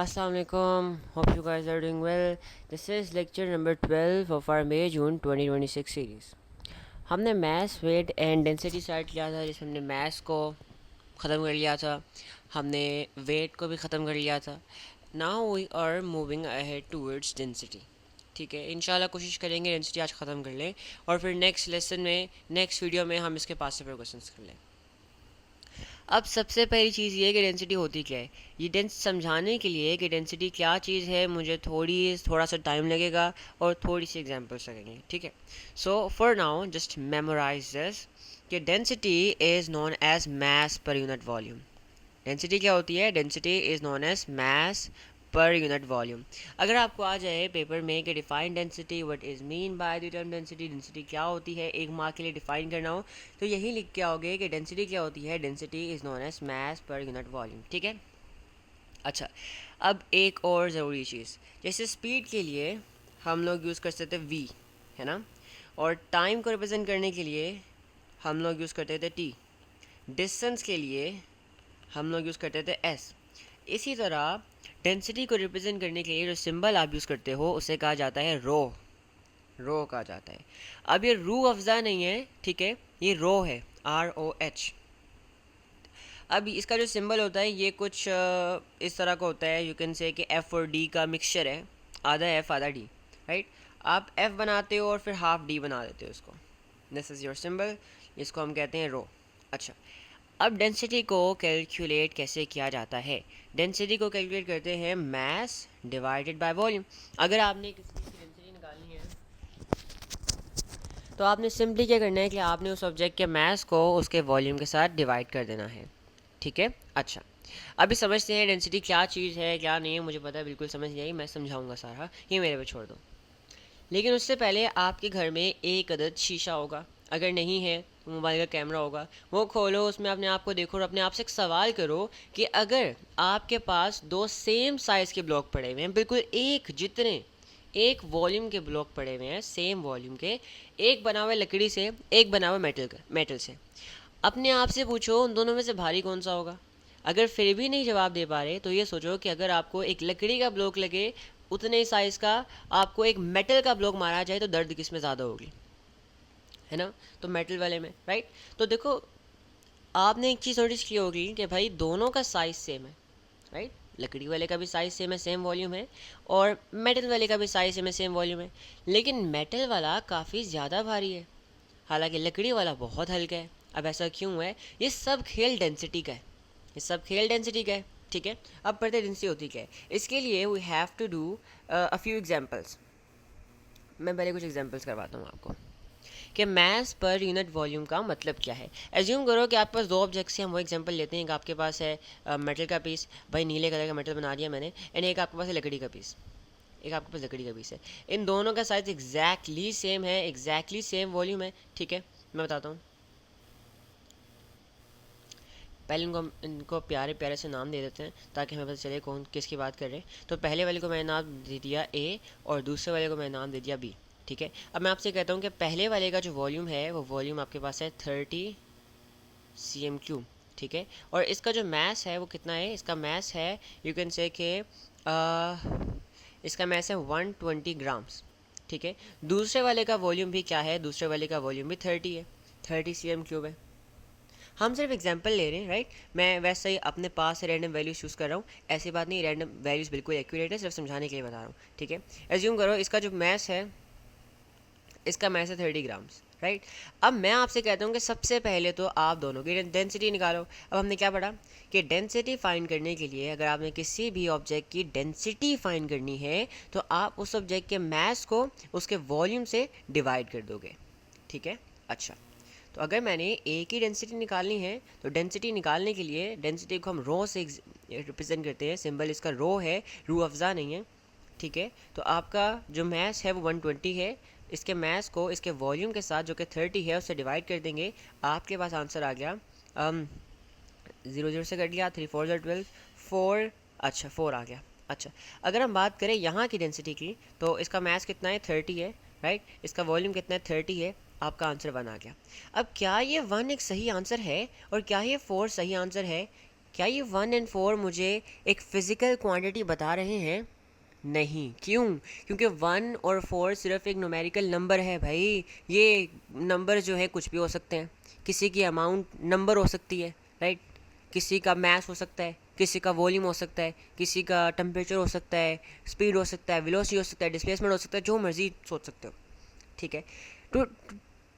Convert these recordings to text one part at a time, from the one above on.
Assalamu alaikum. Hope you guys are doing well. This is lecture number 12 of our May June 2026 series. हमने mass weight and density start किया था, जिसमें हमने mass को ख़त्म कर लिया था, हमने weight को भी ख़त्म कर लिया था. Now we are moving ahead towards density. ठीक है, इंशाल्लाह कोशिश करेंगे डेंसिटी आज ख़त्म कर लें और फिर नेक्स्ट लेसन में, नेक्स्ट वीडियो में हम इसके पास से फिर क्वेश्चंस कर लें. अब सबसे पहली चीज़ ये कि डेंसिटी होती क्या है. ये डेंस समझाने के लिए कि डेंसिटी क्या चीज़ है मुझे थोड़ा सा टाइम लगेगा और थोड़ी सी एग्जांपल्स लगेंगे. ठीक है, so for now just memorise this कि density is known as mass per unit volume. Density क्या होती है? Density is known as mass per unit volume. अगर आपको आ जाए पेपर में कि define density, what is mean by the term density, density क्या होती है, एक मार्क के लिए डिफाइन करना हो तो यही लिख के आओगे कि डेंसिटी क्या होती है. Density is known as mass per unit volume. ठीक है, अच्छा. अब एक और ज़रूरी चीज़, जैसे स्पीड के लिए हम लोग यूज़ कर सकते वी, है ना, और टाइम को रिप्रेजेंट करने के लिए हम लोग यूज़ करते थे टी. डिस्टेंस के लिए हम लोग यूज़ करते थे एस. इसी तरह डेंसिटी को रिप्रेजेंट करने के लिए जो सिंबल आप यूज़ करते हो उसे कहा जाता है रो. रो कहा जाता है. अब ये रू अफ़ज़ा नहीं है, ठीक है, ये रो है, ROH. अब इसका जो सिंबल होता है ये कुछ इस तरह का होता है. यू कैन से कि F और D का मिक्सचर है, आधा F आधा D, राइट. आप F बनाते हो और फिर हाफ D बना देते हो इसको. दिस इज़ योर सिंबल, इसको हम कहते हैं रो. अच्छा, अब डेंसिटी को कैलकुलेट कैसे किया जाता है? डेंसिटी को कैलकुलेट करते हैं मास डिवाइडेड बाय वॉल्यूम. अगर आपने किसी चीज़ की डेंसिटी निकालनी है तो आपने सिंपली क्या करना है कि आपने उस ऑब्जेक्ट के मास को उसके वॉल्यूम के साथ डिवाइड कर देना है. ठीक है, अच्छा. अभी समझते हैं डेंसिटी क्या चीज़ है क्या नहीं है. मुझे पता है बिल्कुल समझ नहीं आई, मैं समझाऊंगा सारा, ये मेरे पे छोड़ दो. लेकिन उससे पहले आपके घर में एक अदद शीशा होगा, अगर नहीं है तो मोबाइल का कैमरा होगा, वो खोलो, उसमें अपने आप को देखो और अपने आप से एक सवाल करो कि अगर आपके पास दो सेम साइज़ के ब्लॉक पड़े हुए हैं, बिल्कुल एक जितने, एक वॉल्यूम के ब्लॉक पड़े हुए हैं सेम वॉल्यूम के, एक बना हुआ लकड़ी से, एक बना हुआ मेटल से, अपने आप से पूछो उन दोनों में से भारी कौन सा होगा. अगर फिर भी नहीं जवाब दे पा रहे तो ये सोचो कि अगर आपको एक लकड़ी का ब्लॉक लगे उतने ही साइज़ का, आपको एक मेटल का ब्लॉक मारा जाए तो दर्द किस में ज़्यादा होगी, है ना? तो मेटल वाले में, राइट. तो देखो, आपने एक चीज़ नोटिस की होगी कि भाई दोनों का साइज़ सेम है, राइट. लकड़ी वाले का भी साइज़ सेम है, सेम वॉल्यूम है, और मेटल वाले का भी साइज़ सेम है, सेम वॉल्यूम है. लेकिन मेटल वाला काफ़ी ज़्यादा भारी है, हालांकि लकड़ी वाला बहुत हल्का है. अब ऐसा क्यों है? ये सब खेल डेंसिटी का है, ये सब खेल डेंसिटी का है. ठीक है, अब पढ़ते डेंसिटी होती क्या है. इसके लिए we have to do a few examples. मैं पहले कुछ एग्जांपल्स करवाता हूँ आपको कि मास पर यूनिट वॉल्यूम का मतलब क्या है. एज्यूम करो कि आपके पास दो ऑब्जेक्ट्स हैं, हम वो एग्जांपल लेते हैं. एक आपके पास है मेटल का पीस, भाई नीले कलर का मेटल बना दिया मैंने, एंड एक आपके पास है लकड़ी का पीस, एक आपके पास लकड़ी का पीस है. इन दोनों का साइज एग्जैक्टली सेम है, एग्जैक्टली सेम वॉल्यूम है. ठीक है, मैं बताता हूँ. पहले इनको प्यारे प्यारे से नाम दे देते हैं ताकि हमें पता चले कौन किसकी बात कर रहे हैं. तो पहले वाले को मैंने नाम दे दिया A और दूसरे वाले को मैंने नाम दे दिया B. ठीक है, अब मैं आपसे कहता हूँ कि पहले वाले का जो वॉल्यूम है वो वॉल्यूम आपके पास है 30 cm3. ठीक है, और इसका जो मास है वो कितना है? इसका मास है, यू कैन से कि इसका मास है 120 ग्राम्स. ठीक है, दूसरे वाले का वॉल्यूम भी क्या है? दूसरे वाले का वॉल्यूम भी 30 है, 30 cm3 है. हम सिर्फ एग्जांपल ले रहे हैं, राइट. मैं वैसे ही अपने पास से रैंडम वैल्यूज चूज़ कर रहा हूँ, ऐसी बात नहीं, रैंडम वैल्यूज़ बिल्कुल एक्यूरेट है, सिर्फ समझाने के लिए बता रहा हूँ. ठीक है, एज्यूम करो इसका जो मैस है, इसका मैस है 30 ग्राम्स, राइट. अब मैं आपसे कहता हूँ कि सबसे पहले तो आप दोनों की डेंसिटी निकालो. अब हमने क्या पढ़ा कि डेंसिटी फाइंड करने के लिए अगर आपने किसी भी ऑब्जेक्ट की डेंसिटी फाइंड करनी है तो आप उस ऑब्जेक्ट के मैस को उसके वॉल्यूम से डिवाइड कर दोगे. ठीक है, अच्छा. तो अगर मैंने ए की डेंसिटी निकालनी है तो डेंसिटी निकालने के लिए डेंसिटी को हम रो से रिप्रेजेंट करते हैं. सिंबल इसका रो है, रू अफ़ज़ा नहीं है. ठीक है, तो आपका जो मैस है वो 120 है, इसके मैस को इसके वॉल्यूम के साथ जो कि 30 है उससे डिवाइड कर देंगे. आपके पास आंसर आ गया 0 0 से कट गया, 3 4 12, 4. अच्छा, 4 आ गया. अच्छा, अगर हम बात करें यहाँ की डेंसिटी की तो इसका मैस कितना है? 30 है, राइट. इसका वॉल्यूम कितना है? 30 है. आपका आंसर 1 आ गया. अब क्या ये 1 एक सही आंसर है और क्या ये 4 सही आंसर है? क्या ये 1 एंड 4 मुझे एक फ़िज़िकल क्वांटिटी बता रहे हैं? नहीं। क्यों? क्योंकि 1 और 4 सिर्फ एक न्यूमेरिकल नंबर है भाई। ये नंबर जो है कुछ भी हो सकते हैं, किसी की अमाउंट नंबर हो सकती है, राइट, किसी का मास हो सकता है, किसी का वॉल्यूम हो सकता है, किसी का टेम्परेचर हो सकता है, स्पीड हो सकता है, वेलोसिटी हो सकता है, डिस्प्लेसमेंट हो सकता है, जो मर्जी सोच सकते हो, ठीक है। टू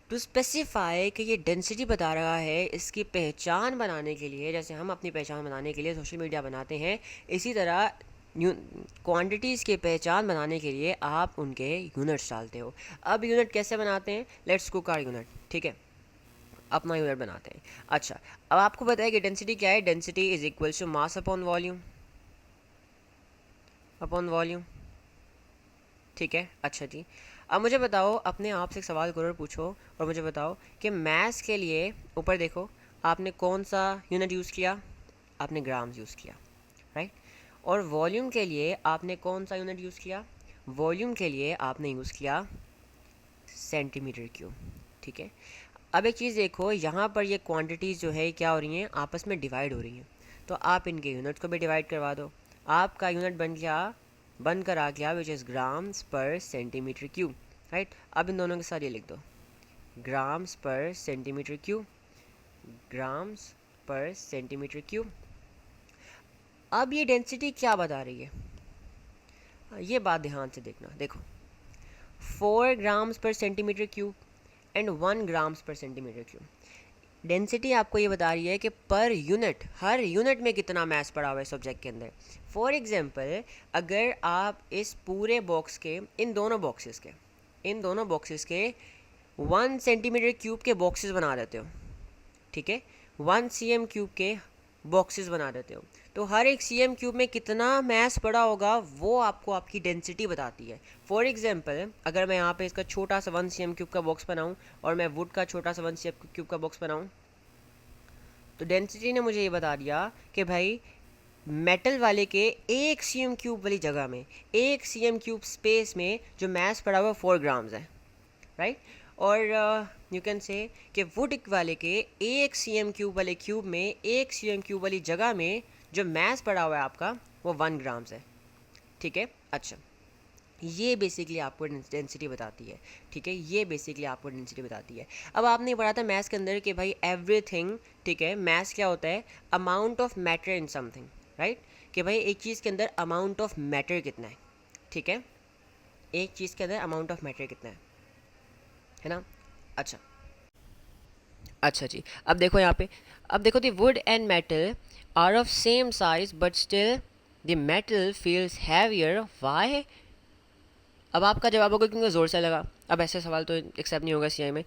टू स्पेसिफाई कि ये डेंसिटी बता रहा है, इसकी पहचान बनाने के लिए, जैसे हम अपनी पहचान बनाने के लिए सोशल मीडिया बनाते हैं, इसी तरह क्वांटिटीज़ की पहचान बनाने के लिए आप उनके यूनिट्स डालते हो। अब यूनिट कैसे बनाते हैं? लेट्स कुक आवर यूनिट, ठीक है, अपना यूनिट बनाते हैं। अच्छा, अब आपको पता है कि डेंसिटी क्या है? Density is equal to mass upon volume, ठीक है। अच्छा जी, अब मुझे बताओ, अपने आप से एक सवाल करो और पूछो, और मुझे बताओ कि मास के लिए ऊपर देखो, आपने कौन सा यूनिट यूज़ किया? आपने ग्राम्स यूज़ किया, राइट। और वॉल्यूम के लिए आपने कौन सा यूनिट यूज़ किया? वॉल्यूम के लिए आपने यूज़ किया सेंटीमीटर क्यूब, ठीक है। अब एक चीज़ देखो, यहाँ पर ये क्वांटिटीज़ जो है क्या हो रही हैं? आपस में डिवाइड हो रही हैं, तो आप इनके यूनिट्स को भी डिवाइड करवा दो। आपका यूनिट बनकर आ गया विच इज़ ग्राम्स पर सेंटीमीटर क्यूब, राइट। अब इन दोनों के साथ ये लिख दो, ग्राम्स पर सेंटीमीटर क्यूब, ग्राम्स पर सेंटीमीटर क्यूब। अब ये डेंसिटी क्या बता रही है? ये बात ध्यान से देखना, देखो 4 ग्राम्स पर सेंटीमीटर क्यूब एंड 1 ग्राम्स पर सेंटीमीटर क्यूब। डेंसिटी आपको ये बता रही है कि पर यूनिट, हर यूनिट में कितना मास पड़ा हुआ है सब्जेक्ट के अंदर। फॉर एग्जांपल, अगर आप इस पूरे बॉक्स के इन दोनों बॉक्सेस के 1 सेंटीमीटर क्यूब के बॉक्सेस बना देते हो, ठीक है, 1 cm क्यूब के बॉक्सेस बना देते हो, तो हर एक cm क्यूब में कितना मास पड़ा होगा वो आपको आपकी डेंसिटी बताती है। फॉर एग्जांपल, अगर मैं यहाँ पे इसका छोटा सा 1 cm क्यूब का बॉक्स बनाऊँ और मैं वुड का छोटा सा 1 cm क्यूब का बॉक्स बनाऊँ, तो डेंसिटी ने मुझे ये बता दिया कि भाई मेटल वाले के 1 cm क्यूब वाली जगह में, 1 cm क्यूब स्पेस में जो मास पड़ा हुआ है 4 ग्राम्स है, राइट। और यू कैन से कि वुड वाले के 1 cm क्यूब वाले क्यूब में, 1 cm क्यूब वाली जगह में जो मास पड़ा हुआ है आपका वो 1 ग्राम्स है, ठीक है। अच्छा, ये बेसिकली आपको डेंसिटी बताती है, ठीक है, ये बेसिकली आपको डेंसिटी बताती है। अब आपने पढ़ा था मैथ्स के अंदर कि भाई एवरीथिंग, ठीक है, मैथ्स क्या होता है? Amount of matter in something, right, कि भाई एक चीज़ के अंदर अमाउंट ऑफ मैटर कितना है, ठीक है, एक चीज़ के अंदर अमाउंट ऑफ मैटर कितना है ना। अच्छा, अच्छा जी, अब देखो यहाँ पे, अब देखो the wood and metal are of same size but still the metal feels heavier, why? अब आपका जवाब होगा क्योंकि ज़ोर से लगा। अब ऐसे सवाल तो एक्सेप्ट नहीं होगा सीआई में,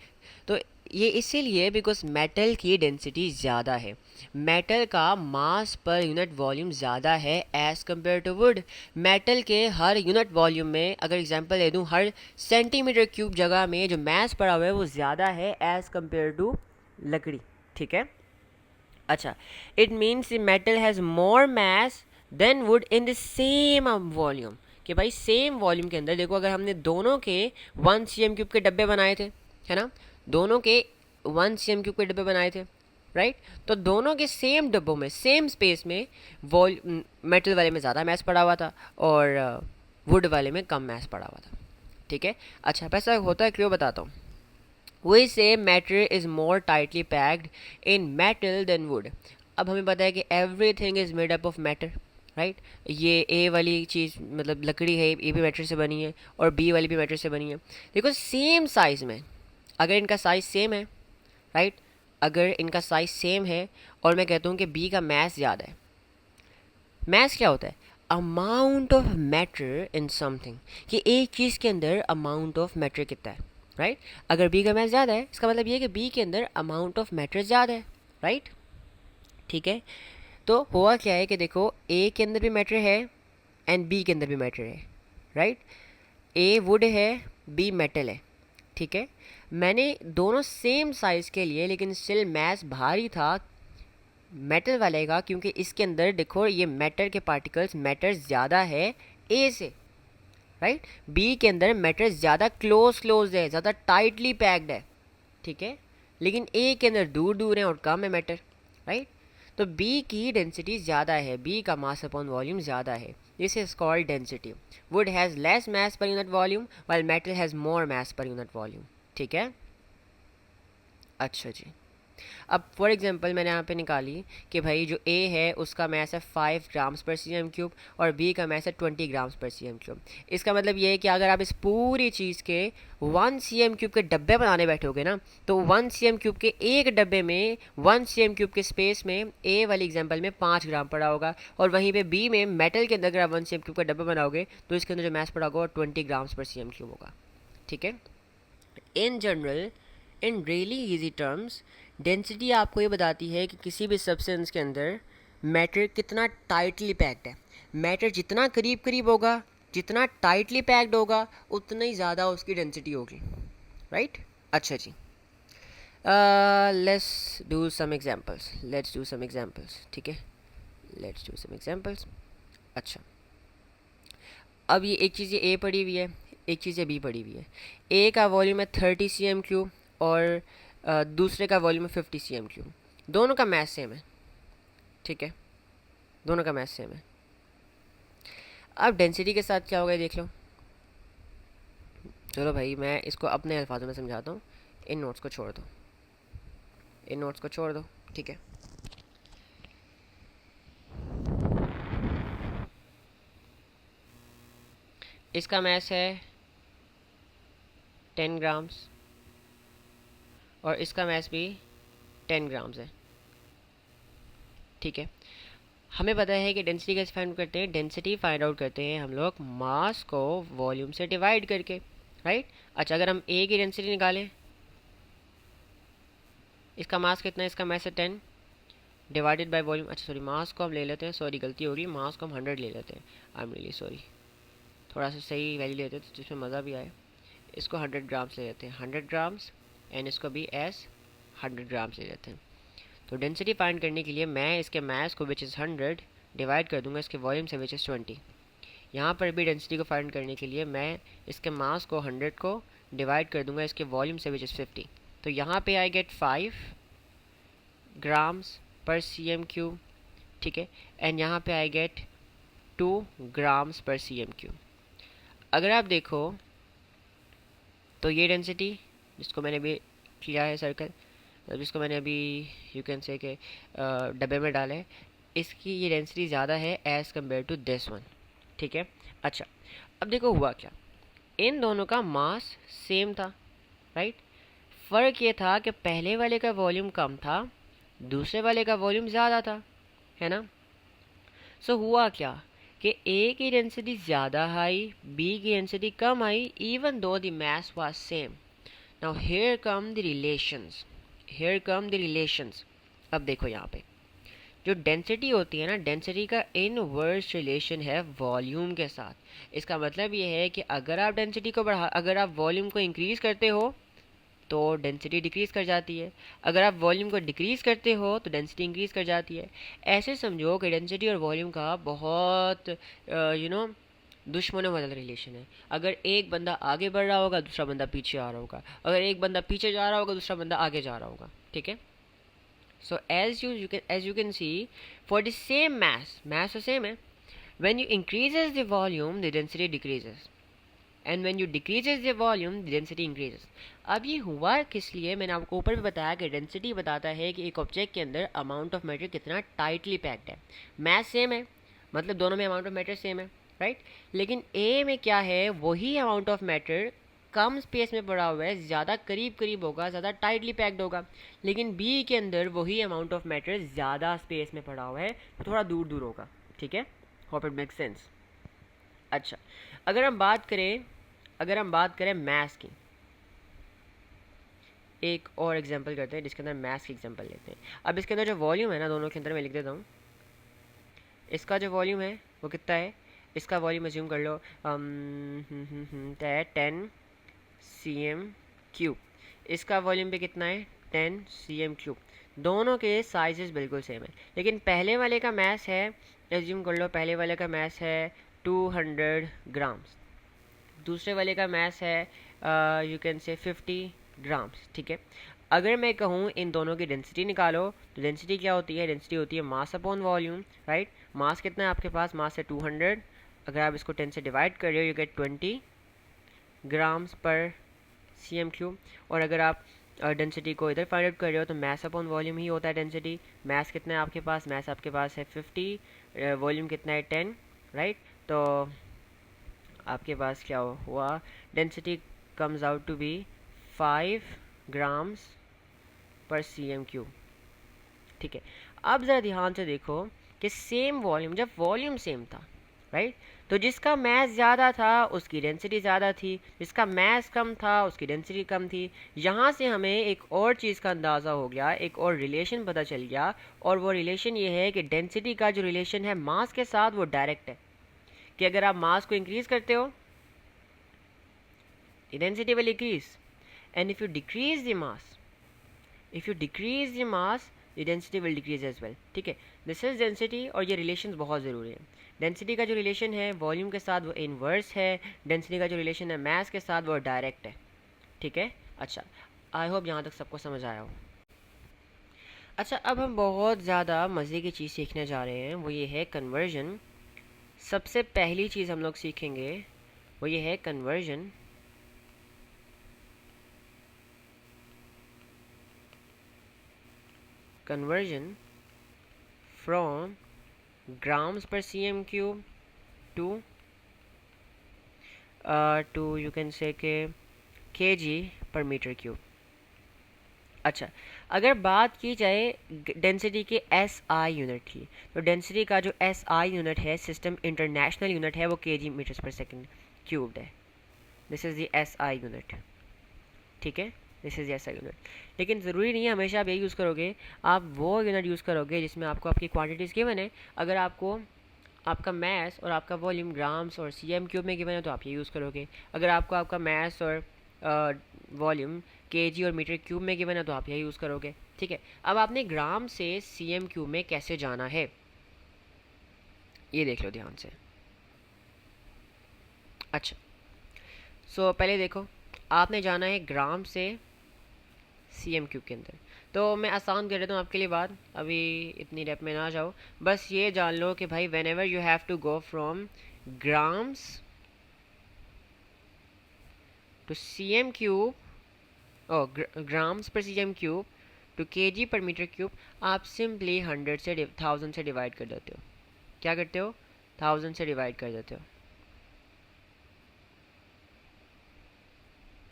तो ये इसीलिए बिकॉज मेटल की डेंसिटी ज़्यादा है, मेटल का मास पर यूनिट वॉल्यूम ज़्यादा है as compare to wood. Metal के हर यूनिट वॉल्यूम में अगर एग्जांपल ले दूँ, हर सेंटीमीटर क्यूब जगह में जो मास पड़ा हुआ है वो ज़्यादा है एज़ कम्पेयर टू लकड़ी, ठीक है। अच्छा, it means metal has more mass than wood in the same volume, कि भाई सेम वॉल्यूम के अंदर देखो, अगर हमने दोनों के 1 cm क्यूब के डब्बे बनाए थे, है ना, दोनों के 1 cm क्यूब के डब्बे बनाए थे, राइट, तो दोनों के सेम डब्बों में, सेम स्पेस में मेटल वाले में ज़्यादा मैस पड़ा हुआ था और वुड वाले में कम मैस पड़ा हुआ था, ठीक है। अच्छा, ऐसा होता है क्यों, बताता हूँ। We say matter is more tightly packed in metal than wood. अब हमें पता है कि everything is made up of matter, right. ये ए वाली चीज़ मतलब लकड़ी है, ये भी मैटर से बनी है, और बी वाली भी मैटर से बनी है। देखो सेम साइज़ में, अगर इनका साइज़ सेम है, राइट, अगर इनका साइज़ सेम है और मैं कहता हूँ कि बी का मैस ज़्यादा है, मैस क्या होता है? Amount of matter in something, कि एक चीज़ के अंदर अमाउंट ऑफ मैटर कितना है, राइट। अगर बी का मैस ज़्यादा है, इसका मतलब ये है कि बी के अंदर अमाउंट ऑफ मैटर ज़्यादा है, राइट, ठीक है। तो हुआ क्या है कि देखो, ए के अंदर भी मैटर है एंड बी के अंदर भी मैटर है, राइट। ए वुड है, बी मेटल है, ठीक है। मैंने दोनों सेम साइज़ के लिए, लेकिन स्टिल मैस भारी था मेटल वाले का, क्योंकि इसके अंदर देखो ये मैटर के पार्टिकल्स, मैटर ज़्यादा है ए से, राइट। बी के अंदर मैटर ज़्यादा क्लोज है, ज़्यादा टाइटली पैक्ड है, ठीक है, लेकिन ए के अंदर दूर दूर है और कम है मैटर, राइट। तो बी की डेंसिटी ज़्यादा है, बी का मास अपॉन वॉल्यूम ज़्यादा है, this is called density. Would has less mass per unit volume while metal has more mass per unit volume. ठीक है, अच्छा जी। अब फॉर एग्जांपल मैंने यहाँ पे निकाली कि भाई जो ए है उसका मैस है 5 ग्राम्स पर सी एम क्यूब और बी का मैस है 20 ग्राम्स पर सी एम क्यूब। इसका मतलब ये है कि अगर आप इस पूरी चीज़ के 1 सी एम क्यूब के डब्बे बनाने बैठोगे ना, तो 1 सी एम क्यूब के एक डब्बे में 1 सी एम क्यूब के स्पेस में ए वाली एग्जाम्पल में 5 ग्राम पड़ा होगा, और वहीं पर बी में मेटल के अंदर अगर आप 1 सी एम क्यूब का डब्बा बनाओगे तो इसके अंदर जो मैस पड़ा होगा 20 ग्राम्स पर सी एम क्यूब होगा। ठीक है, in general, in really easy terms, density आपको ये बताती है कि किसी भी सब्सटेंस के अंदर मैटर कितना टाइटली पैक्ड है। मैटर जितना करीब करीब होगा, जितना टाइटली पैक्ड होगा, उतना ही ज़्यादा उसकी डेंसिटी होगी। राइट, अच्छा जी। Let's do some examples. ठीक है, लेट्स डू सम एग्जांपल्स। अच्छा, अब ये एक चीज़ ये ए पड़ी हुई है, एक चीज़ ये बी पड़ी हुई है। ए का वॉल्यूम है 30 सी एम क्यूब और दूसरे का वॉल्यूम है 50 सी एम क्यूब। दोनों का मैथ सेम है। ठीक है, दोनों का मैथ सेम है। अब डेंसिटी के साथ क्या होगा देख लो। चलो भाई मैं इसको अपने अल्फाजों में समझाता हूँ, इन नोट्स को छोड़ दो, इन नोट्स को छोड़ दो। ठीक है, इसका मैथ है 10 ग्राम्स और इसका मैथ भी 10 ग्राम्स है। ठीक है, हमें पता है कि डेंसिटी कैसे फाइंड करते हैं, डेंसिटी फाइंड आउट करते हैं हम लोग मास को वॉल्यूम से डिवाइड करके। राइट, अच्छा अगर हम ए की डेंसिटी निकालें, इसका मास कितना है, इसका मास है 10 डिवाइडेड बाय वॉल्यूम। अच्छा सॉरी, मास को हम ले लेते हैं, सॉरी गलती होगी, मास को हम 100 ले लेते हैं, आई एम रियली सॉरी, थोड़ा सा सही वैल्यू लेते हैं जिसमें मज़ा भी आए। इसको 100 ग्राम्स ले लेते हैं, 100 ग्राम्स, एंड इसको भी एस 100 ग्राम्स ले लेते हैं। तो डेंसिटी फाइंड करने के लिए मैं इसके मास को विच इज़ 100 डिवाइड कर दूंगा इसके वॉल्यूम से विच इज़ 20। यहाँ पर भी डेंसिटी को फाइंड करने के लिए मैं इसके मास को 100 को डिवाइड कर दूंगा इसके वॉल्यूम से विच इज़ 50। तो यहाँ पे आई गेट 5 ग्राम्स पर सी एम क्यूब। ठीक है, एंड यहाँ पे आई गेट 2 ग्राम्स पर सी एम क्यूब। अगर आप देखो तो ये डेंसिटी जिसको मैंने अभी किया है सर्कल, जिसको मैंने अभी यू कैन से के डब्बे में डाला है, इसकी ये डेंसिटी ज़्यादा है as compare to this one. ठीक है, अच्छा अब देखो हुआ क्या, इन दोनों का मास सेम था। राइट, फ़र्क ये था कि पहले वाले का वॉल्यूम कम था, दूसरे वाले का वॉल्यूम ज़्यादा था, है ना। सो हुआ क्या कि ए की डेंसिटी ज़्यादा आई, बी की density come I, even though the mass was same. Now here come the relations, here come the relations. अब देखो यहाँ पे जो डेंसिटी होती है ना, डेंसिटी का इनवर्स रिलेशन है वॉल्यूम के साथ। इसका मतलब ये है कि अगर आप डेंसिटी को अगर आप वॉल्यूम को इंक्रीज़ करते हो तो डेंसिटी डिक्रीज़ कर जाती है, अगर आप वॉल्यूम को डिक्रीज़ करते हो तो डेंसिटी इंक्रीज़ कर जाती है। ऐसे समझो कि डेंसिटी और वॉल्यूम का बहुत दुश्मनों वाला रिलेशन है। अगर एक बंदा आगे बढ़ रहा होगा दूसरा बंदा पीछे आ रहा होगा, अगर एक बंदा पीछे जा रहा होगा दूसरा बंदा आगे जा रहा होगा। ठीक है, so as you can see for the same mass तो same है, when you increases the volume the density decreases and when you decreases the volume the density increases। अब ये हुआ किस लिए, मैंने आपको ऊपर भी बताया कि डेंसिटी बताता है कि एक ऑब्जेक्ट के अंदर अमाउंट ऑफ मैटर कितना टाइटली पैक्ड है। मैस सेम है, मतलब दोनों में अमाउंट ऑफ मैटर सेम है। राइट, लेकिन ए में क्या है, वही amount of matter come space में पड़ा हुआ है, ज़्यादा करीब करीब होगा, ज़्यादा टाइटली पैक्ड होगा। लेकिन बी के अंदर वही अमाउंट ऑफ मैटर ज़्यादा स्पेस में पड़ा हुआ है, तो थोड़ा दूर दूर होगा। ठीक है, होप इट मेक सेंस। अच्छा अगर हम बात करें मैथ्स की, एक और एग्जांपल करते हैं जिसके अंदर मैथ्स की एग्जांपल लेते हैं। अब इसके अंदर जो वॉल्यूम है ना, दोनों के अंदर मैं लिख देता हूँ, इसका जो वॉल्यूम है वो कितना है, इसका वॉल्यूम अज्यूम कर लो 10 सी एम क्यूब, इसका वॉल्यूम पे कितना है 10 सी एम क्यूब। दोनों के साइजेस बिल्कुल सेम है, लेकिन पहले वाले का मैस है, एज्यूम कर लो पहले वाले का मैस है 200 ग्राम्स, दूसरे वाले का मैस है यू कैन से 50 ग्राम्स। ठीक है, अगर मैं कहूँ इन दोनों की डेंसिटी निकालो, तो डेंसिटी क्या होती है? डेंसिटी होती है मास अपॉन वॉल्यूम, राइट। मास कितना है आपके पास? मास है 200। अगर आप इसको 10 से डिवाइड कर रहे हो, you get 20 grams per cm3। और अगर आप डेंसिटी को इधर फाइंड आउट कर रहे हो, तो मैस अपॉन वॉल्यूम ही होता है डेंसिटी। मैस कितना है आपके पास? मैस आपके पास है 50, वॉल्यूम कितना है 10, राइट। तो आपके पास क्या हुआ? Density comes out to be 5 grams per cm3। ठीक है। अब ज़रा ध्यान से देखो कि सेम वॉल्यूम, जब वॉल्यूम सेम था, राइट, तो जिसका मैस ज़्यादा था उसकी डेंसिटी ज़्यादा थी, जिसका मैस कम था उसकी डेंसिटी कम थी। यहाँ से हमें एक और चीज़ का अंदाज़ा हो गया, एक और रिलेशन पता चल गया, और वो रिलेशन ये है कि डेंसिटी का जो रिलेशन है मास के साथ वो डायरेक्ट है, कि अगर आप मास को इंक्रीज़ करते हो, density will increase, and if you decrease the mass, if you decrease the mass, the density will decrease as well. ठीक है, दिस इज डेंसिटी, और ये रिलेशन बहुत ज़रूरी है। डेंसिटी का जो रिलेशन है वॉल्यूम के साथ वो इनवर्स है, डेंसिटी का जो रिलेशन है मास के साथ वो डायरेक्ट है। ठीक है, अच्छा, आई होप यहाँ तक सबको समझ आया हो। अच्छा, अब हम बहुत ज़्यादा मज़े की चीज़ सीखने जा रहे हैं, वो ये है कन्वर्जन। सबसे पहली चीज़ हम लोग सीखेंगे वो ये है conversion conversion from grams per cm cube to you can say के kg per meter cube। अच्छा, अगर बात की जाए डेंसिटी के एस आई यूनिट की, तो डेंसिटी का जो एस आई यूनिट है, सिस्टम इंटरनेशनल यूनिट है, वो kg मीटर्स पर सेकेंड क्यूब्ड है। This is the S I unit. ठीक है, दिस इज़ ऐसा यूनिट। लेकिन ज़रूरी नहीं है हमेशा आप यही यूज़ करोगे, आप वो यूनिट यूज़ करोगे जिसमें आपको आपकी क्वांटिटीज़ गिवन है। अगर आपको आपका मैस और आपका वॉल्यूम ग्राम्स और cm क्यूब में गिवन है तो आप ये यूज़ करोगे। अगर आपको आपका मैस और वॉल्यूम kg और मीटर क्यूब में गिवन है तो आप यही यूज़ करोगे। ठीक है, अब आपने ग्राम से cm क्यूब में कैसे जाना है ये देख लो ध्यान से। अच्छा, सो पहले देखो, आपने जाना है ग्राम से cm क्यूब के अंदर। तो मैं आसान कर देता हूँ आपके लिए बात, अभी इतनी डेप में ना जाओ। बस ये जान लो कि भाई whenever you have to go from grams to cm cube, or grams per cm cube to kg per metre cube, आप सिंपली 100 से 1000 से डिवाइड कर देते हो। क्या करते हो? 1000 से डिवाइड कर देते हो।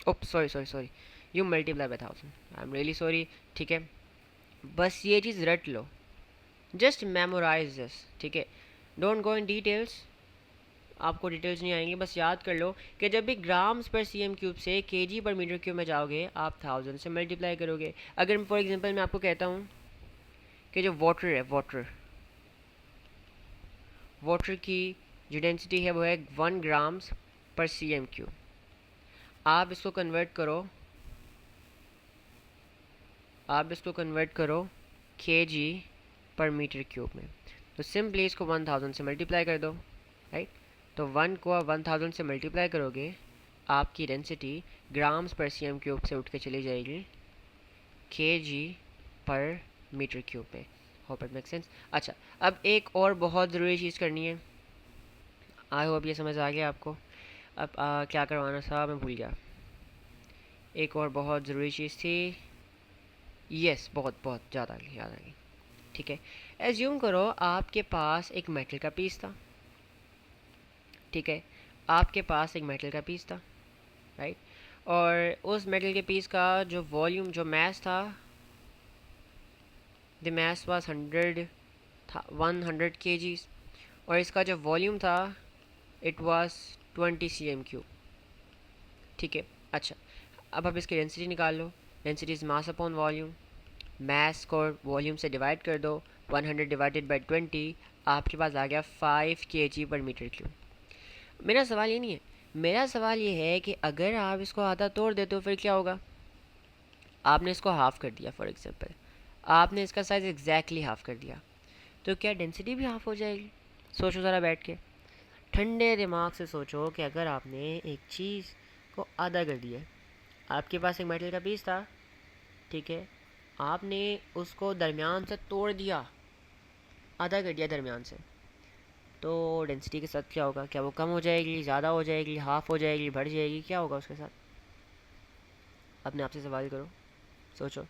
Oops sorry sorry sorry, you multiply by 1000, I am really sorry. ठीक है, बस ये चीज़ रट लो, जस्ट मेमोराइज दिस। ठीक है, डोंट गो इन डिटेल्स, आपको डिटेल्स नहीं आएंगी, बस याद कर लो कि जब भी ग्राम्स पर cm क्यूब से kg पर मीटर क्यूब में जाओगे आप 1000 से मल्टीप्लाई करोगे। अगर फॉर एग्जांपल मैं आपको कहता हूँ कि जो वाटर है, वाटर की जो डेंसिटी है वो है 1 ग्राम्स पर cm क्यूब, आप इसको कन्वर्ट करो kg पर मीटर क्यूब में, तो सिंपली इसको 1000 से मल्टीप्लाई कर दो, राइट। तो 1 को 1000 से मल्टीप्लाई करोगे, आपकी density grams per cm cube से उठ के चली जाएगी kg पर मीटर क्यूब में। Hope it make sense. अच्छा, अब एक और बहुत ज़रूरी चीज़ करनी है, आई होप ये समझ आ गया आपको। अब क्या करवाना था मैं भूल गया, एक और बहुत ज़रूरी चीज़ थी, यस, बहुत बहुत ज़्यादा याद आ गई। ठीक है, एज्यूम करो आपके पास एक मेटल का पीस था। ठीक है, आपके पास एक मेटल का पीस था, राइट, और उस मेटल के पीस का जो वॉल्यूम, जो मैस था, द मैस वाज 100 kgs, और इसका जो वॉल्यूम था इट वाज 20 cm क्यूब। ठीक है, अच्छा, अब आप इसकी डेंसिटी निकाल लो। Density is mass upon volume, mass को वॉल्यूम से डिवाइड कर दो, 100 डिवाइडेड बाई 20, आपके पास आ गया 5 kg पर मीटर क्यूब। मेरा सवाल ये नहीं है, मेरा सवाल ये है कि अगर आप इसको आधा तोड़ देते हो फिर क्या होगा? आपने इसको हाफ़ कर दिया, फॉर एग्जांपल आपने इसका साइज़ एग्जैक्टली हाफ़ कर दिया, तो क्या डेंसिटी भी हाफ़ हो जाएगी? सोचो ज़रा बैठ के, ठंडे दिमाग से सोचो कि अगर आपने एक चीज़ को आधा कर दिया, आपके पास एक मेटल का पीस था, ठीक है, आपने उसको दरमियान से तोड़ दिया, आधा कर दिया दरमियान से, तो डेंसिटी के साथ क्या होगा? क्या वो कम हो जाएगी, ज़्यादा हो जाएगी, हाफ हो जाएगी, बढ़ जाएगी? क्या होगा उसके साथ? अपने आप से सवाल करो, सोचो।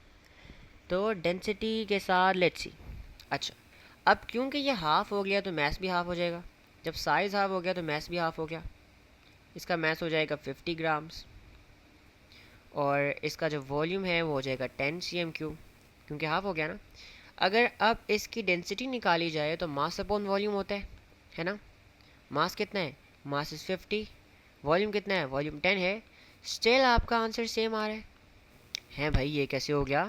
तो डेंसिटी के साथ लेट्स सी। अच्छा, अब क्योंकि ये हाफ़ हो गया तो मैस भी हाफ़ हो जाएगा। जब साइज़ हाफ़ हो गया तो मैस भी हाफ़ हो गया। इसका मैस हो जाएगा 50 ग्राम्स और इसका जो वॉल्यूम है वो हो जाएगा 10 cm3, क्योंकि हाफ़ हो गया ना। अगर अब इसकी डेंसिटी निकाली जाए तो मास अपॉन वॉल्यूम होता है ना। मास कितना है? Mass is 50। वॉल्यूम कितना है? वॉल्यूम 10 है। स्टिल आपका आंसर सेम आ रहा है भाई, ये कैसे हो गया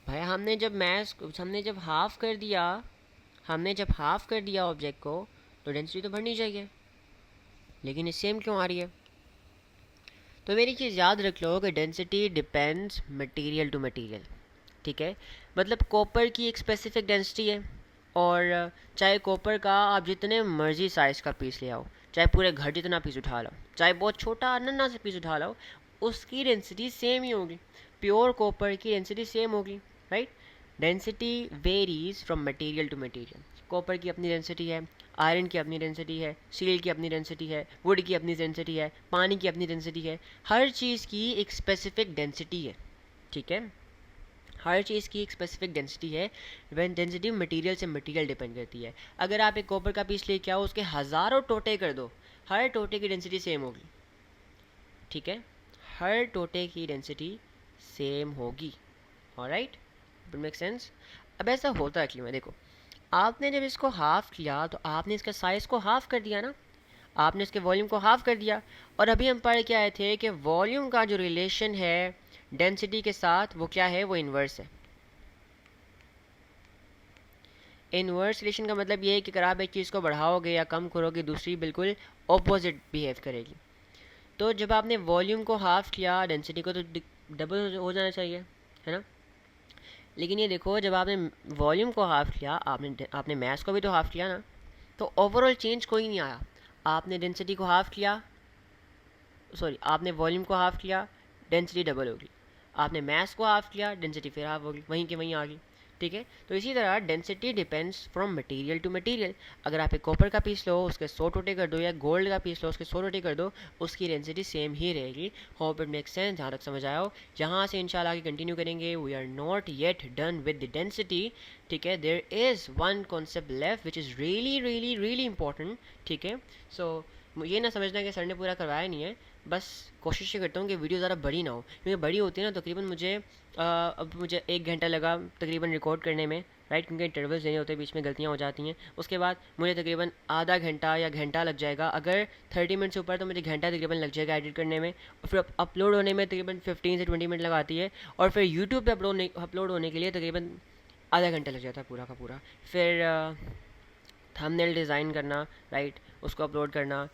भाई? हमने जब हाफ़ कर दिया, ऑब्जेक्ट को, तो डेंसिटी तो बढ़नी चाहिए, लेकिन ये सेम क्यों आ रही है? तो मेरी चीज़ याद रख लो कि density depends material to material, ठीक है। मतलब कॉपर की एक स्पेसिफिक डेंसिटी है, और चाहे कॉपर का आप जितने मर्जी साइज़ का पीस ले आओ, चाहे पूरे घर जितना पीस उठा लो, चाहे बहुत छोटा नन्ना सा पीस उठा लो, उसकी डेंसिटी सेम ही होगी। प्योर कॉपर की डेंसिटी सेम होगी, right. Density varies from material to material. Copper की अपनी डेंसिटी है, आयरन की अपनी डेंसिटी है, स्टील की अपनी डेंसिटी है, वुड की अपनी डेंसिटी है, पानी की अपनी डेंसिटी है। हर चीज़ की एक स्पेसिफिक डेंसिटी है, ठीक है। हर चीज़ की एक स्पेसिफिक डेंसिटी है। वैन डेंसिटी मटेरियल से मटेरियल डिपेंड करती है। अगर आप एक कॉपर का पीस लेके आओ, उसके हज़ारों टोटे कर दो, हर टोटे की डेंसिटी सेम होगी, ठीक है। हर टोटे की डेंसिटी सेम होगी, ऑलराइट, इट मेक सेंस। अब ऐसा होता है कि मैं देखो, आपने जब इसको हाफ़ किया तो आपने इसका साइज़ को हाफ़ कर दिया ना, आपने इसके वॉल्यूम को हाफ़ कर दिया। और अभी हम पढ़ के आए थे कि वॉल्यूम का जो रिलेशन है डेंसिटी के साथ, वो क्या है? वो इन्वर्स है। इन्वर्स रिलेशन का मतलब ये है कि अगर आप एक चीज़ को बढ़ाओगे या कम करोगे, दूसरी बिल्कुल ऑपोजिट बिहेव करेगी। तो जब आपने वॉल्यूम को हाफ़ किया, डेंसिटी को तो डबल हो जाना चाहिए, है ना। लेकिन ये देखो, जब आपने वॉल्यूम को हाफ़ किया, आपने मैस को भी तो हाफ़ किया ना, तो ओवरऑल चेंज कोई नहीं आया। आपने डेंसिटी को हाफ़ किया, सॉरी, आपने वॉल्यूम को हाफ़ किया, डेंसिटी डबल होगी। आपने मैस को हाफ़ किया, डेंसिटी फिर हाफ होगी, वहीं के वहीं आ गई, ठीक है। तो इसी तरह density depends from material to material. अगर आप एक कॉपर का पीस लो, उसके 100 टोटे कर दो, या गोल्ड का पीस लो, उसके 100 टोटे कर दो, उसकी डेंसिटी सेम ही रहेगी। होप इट मेक्स सेंस, जहाँ तक समझ आओ। यहाँ से इंशाल्लाह आगे कंटिन्यू करेंगे। We are not yet done with the density, ठीक है। There is one concept left which is really really really important, ठीक है। सो ये ना समझना कि सर ने पूरा करवाया नहीं है, बस कोशिश ये करता हूँ कि वीडियो ज़्यादा बड़ी ना हो, क्योंकि बड़ी होती है ना, तकरीबन अब मुझे 1 घंटा लगा तकरीबन रिकॉर्ड करने में, राइट, क्योंकि इंटरवल्स देने होते हैं, बीच में गलतियाँ हो जाती हैं। उसके बाद मुझे तकरीबन आधा घंटा या घंटा लग जाएगा। अगर 30 मिनट से ऊपर तो मुझे घंटा तकरीबन लग जाएगा एडिट करने में, और फिर अपलोड होने में तकरीबन 15 से 20 मिनट लगाती है, और फिर यूट्यूब पे अपलोड होने के लिए तकरीबन आधा घंटा लग जाता है पूरा का पूरा। फिर थंबनेल डिज़ाइन करना, राइट, उसको अपलोड करना,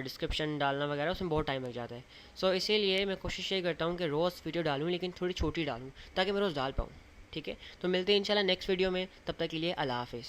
डिस्क्रिप्शन डालना वगैरह, उसमें बहुत टाइम लग जाता है। सो इसीलिए मैं कोशिश ये करता हूँ कि रोज़ वीडियो डालूँ, लेकिन थोड़ी छोटी डालूँ, ताकि मैं रोज़ डाल पाऊँ, ठीक है। तो मिलते हैं इंशाल्लाह नेक्स्ट वीडियो में, तब तक के लिए अल्लाह हाफ़िज़।